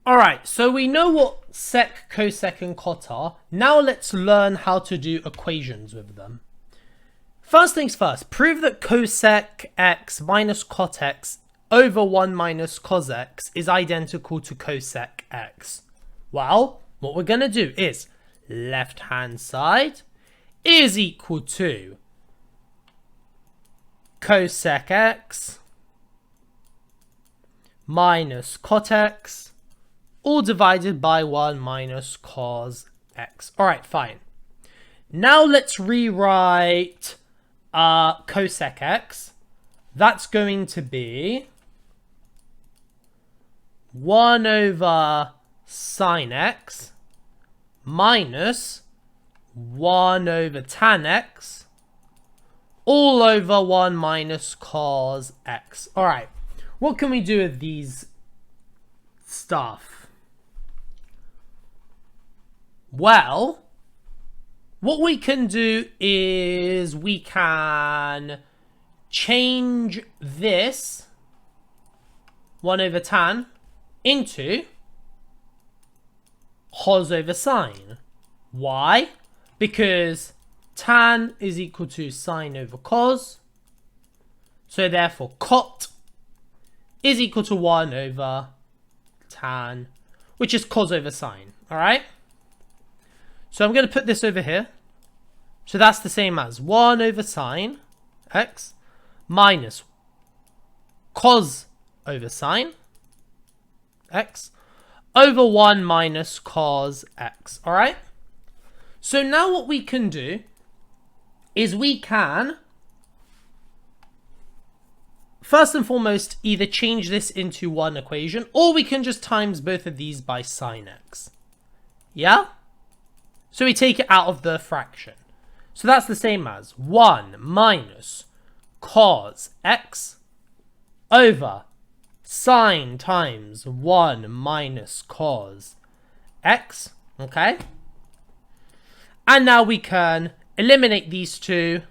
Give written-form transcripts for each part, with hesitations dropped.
Alright, so we know what sec, cosec and cot are. Now let's learn how to do equations with them. First things first, prove that cosec x minus cot x over 1 minus cos x is identical to cosec x. Well, what we're going to do is left hand side is equal to cosec x minus cot x all divided by 1 minus cos x. Alright, fine. Now let's rewrite cosec x. That's going to be 1 over sine x minus 1 over tan x all over 1 minus cos x. Alright, what can we do with these stuff? Well, what we can do is we can change this 1 over tan into cos over sine. Why? Because tan is equal to sine over cos. So therefore cot is equal to 1 over tan, which is cos over sine. Alright? So I'm going to put this over here. So that's the same as 1 over sine x minus cos over sine x over 1 minus cos x. Alright? So now what we can do is we can first and foremost either change this into one equation, or we can just times both of these by sine x. Yeah? So we take it out of the fraction. So that's the same as 1 minus cos x over sine times 1 minus cos x. Okay? And now we can eliminate these two,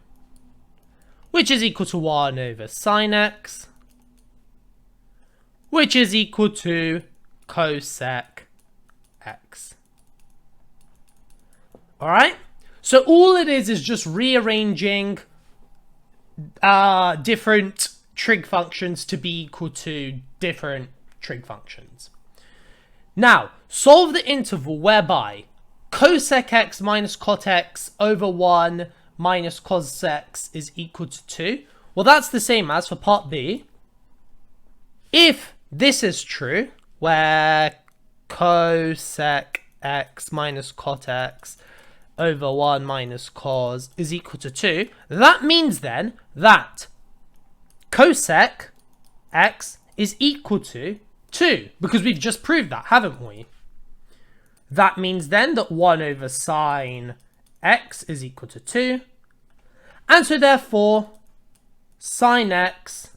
which is equal to 1 over sine x, which is equal to cosec x. Alright? So all it is just rearranging different trig functions to be equal to different trig functions. Now, solve the interval whereby cosec x minus cot x over 1 minus cos x is equal to 2. Well, that's the same as for part B. If this is true, where cosec x minus cot x over 1 minus cos is equal to 2, that means then that cosec x is equal to 2, because we've just proved that, haven't we? That means then that 1 over sine x is equal to 2, and so therefore sine x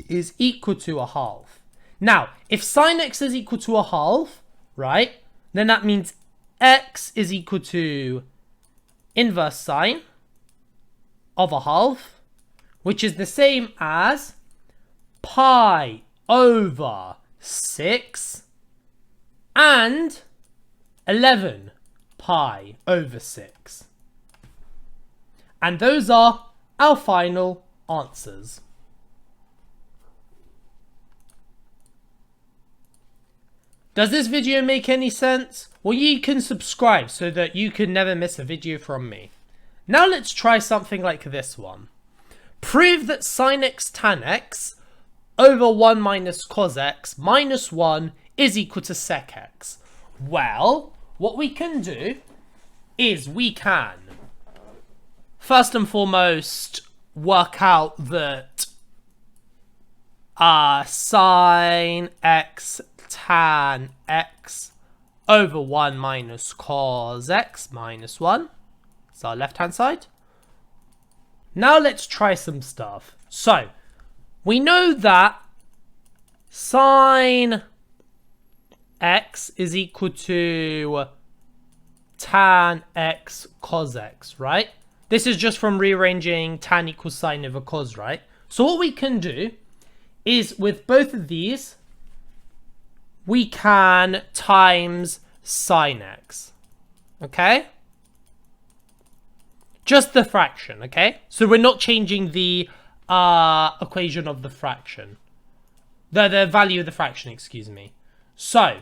is equal to a half. Now, if sine x is equal to a half, right, then that means x is equal to inverse sine of a half, which is the same as pi over 6 and 11 pi over 6. And those are our final answers. Does this video make any sense? Well, you can subscribe so that you can never miss a video from me. Now let's try something like this one. Prove that sin x tan x over 1 minus cos x minus 1 is equal to sec x. Well, what we can do is we can first and foremost work out that sin x tan x over 1 minus cos x minus 1. It's our left hand side. Now let's try some stuff. So we know that sin x is equal to tan x cos x, right? This is just from rearranging tan equals sine over cos, right? So what we can do is with both of these, we can times sine x. Okay? Just the fraction, okay? So we're not changing the equation of the fraction. The value of the fraction, excuse me. So,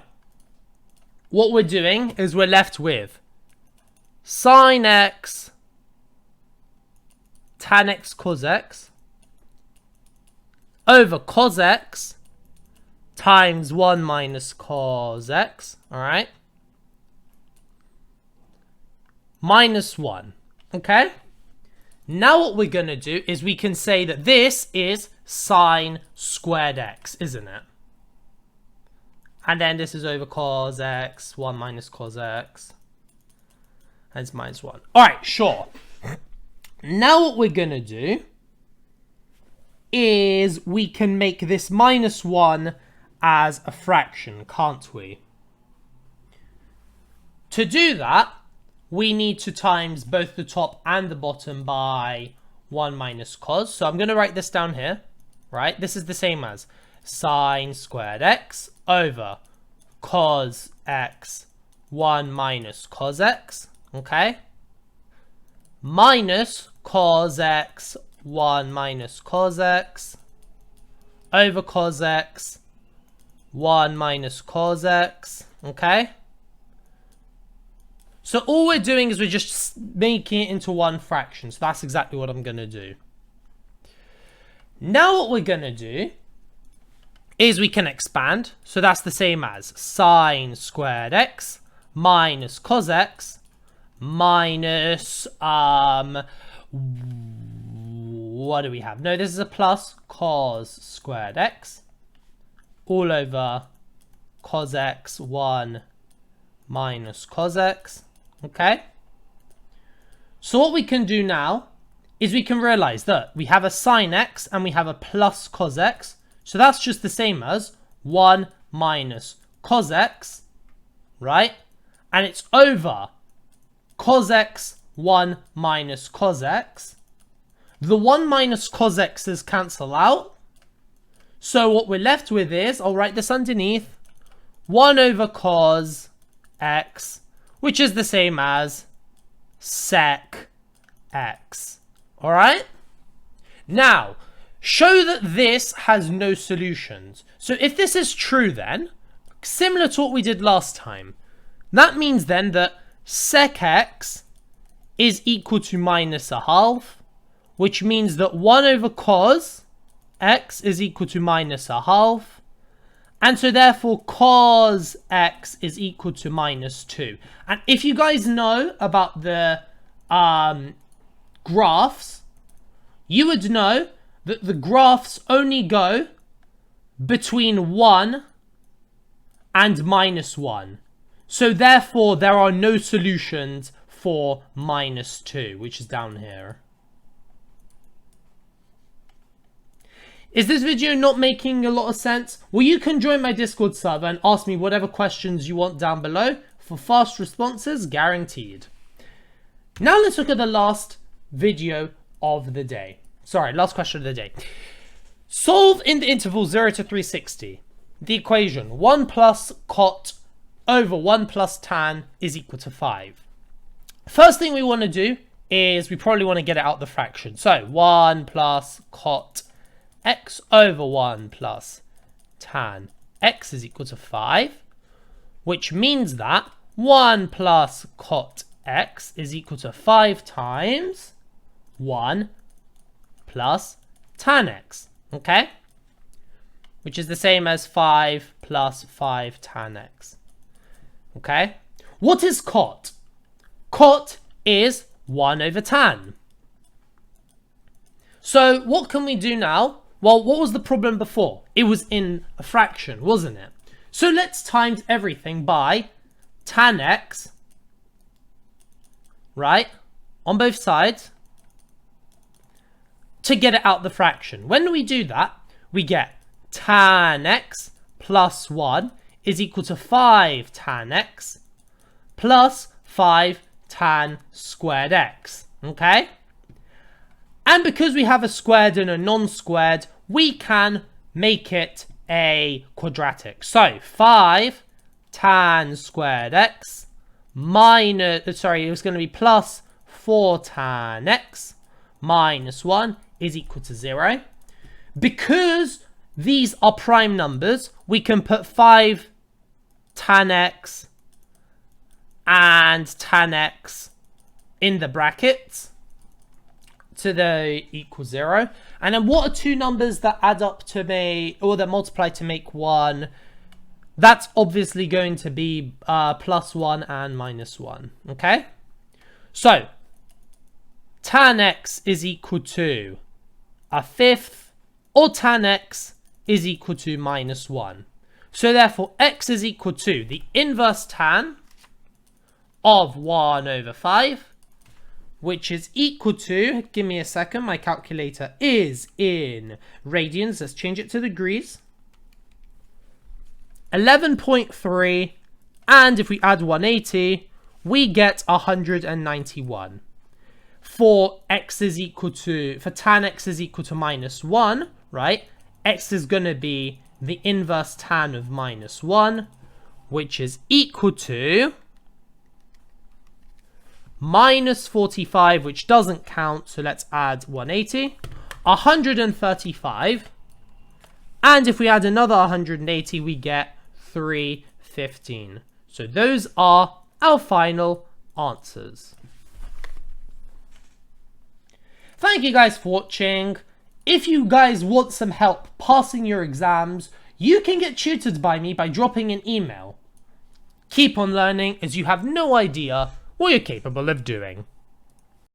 what we're doing is we're left with sine x tan x cos x over cos x times 1 minus cos x, alright? Minus 1, okay? Now what we're going to do is we can say that this is sine squared x, isn't it? And then this is over cos x, 1 minus cos x, and it's minus 1. Alright, sure. Now what we're going to do is we can make this minus 1 as a fraction, can't we? To do that, we need to times both the top and the bottom by 1 minus cos. So I'm going to write this down here, right? This is the same as sine squared x over cos x 1 minus cos x, okay? Minus cos x 1 minus cos x over cos x 1 minus cos x, okay? So all we're doing is we're just making it into one fraction. So that's exactly what I'm going to do. Now what we're going to do is we can expand. So that's the same as sine squared x minus cos x minus, what do we have? No, this is a plus cos squared x all over cos x 1 minus cos x. Okay, so what we can do now is we can realize that we have a sine x and we have a plus cos x. So that's just the same as 1 minus cos x, right? And it's over cos x 1 minus cos x. The 1 minus cos x's cancel out. So what we're left with is, I'll write this underneath, 1 over cos x, which is the same as sec x. Alright? Now, show that this has no solutions. So if this is true then, similar to what we did last time, that means then that sec x is equal to minus a half, which means that 1 over cos x is equal to minus a half. And so therefore cos x is equal to minus 2. And if you guys know about the graphs, you would know that the graphs only go between 1 and minus 1. So therefore there are no solutions for minus 2, which is down here. Is this video not making a lot of sense? Well, you can join my Discord server and ask me whatever questions you want down below for fast responses guaranteed. Now let's look at the last video of the day. Sorry, last question of the day. Solve in the interval 0 to 360 the equation 1 plus cot over 1 plus tan is equal to 5. First thing we want to do is we probably want to get it out the fraction. So 1 plus cot x over 1 plus tan x is equal to 5, which means that 1 plus cot x is equal to 5 times 1 plus tan x, okay? Which is the same as 5 plus 5 tan x, okay? What is cot? Cot is 1 over tan. So what can we do now? Well, what was the problem before? It was in a fraction, wasn't it? So let's times everything by tan x, right, on both sides, to get it out the fraction. When we do that, we get tan x plus 1 is equal to 5 tan x plus 5 tan squared x, okay? And because we have a squared and a non-squared, we can make it a quadratic. So 5 tan squared x minus, sorry, it was going to be plus 4 tan x minus 1 is equal to 0. Because these are prime numbers, we can put 5 tan x and tan x in the brackets to the equal 0. And then what are two numbers that add up to make, or that multiply to make 1? That's obviously going to be plus 1 and minus 1. Okay? So, tan x is equal to a fifth, or tan x is equal to minus 1. So therefore, x is equal to the inverse tan of 1 over 5, which is equal to, give me a second, my calculator is in radians, let's change it to degrees, 11.3, and if we add 180, we get 191. For x is equal to, for tan x is equal to minus 1, right, x is going to be the inverse tan of minus 1, which is equal to minus 45, which doesn't count, so let's add 180, 135, and if we add another 180, we get 315. So those are our final answers. Thank you guys for watching. If you guys want some help passing your exams, you can get tutored by me by dropping an email. Keep on learning, as you have no idea what you're capable of doing.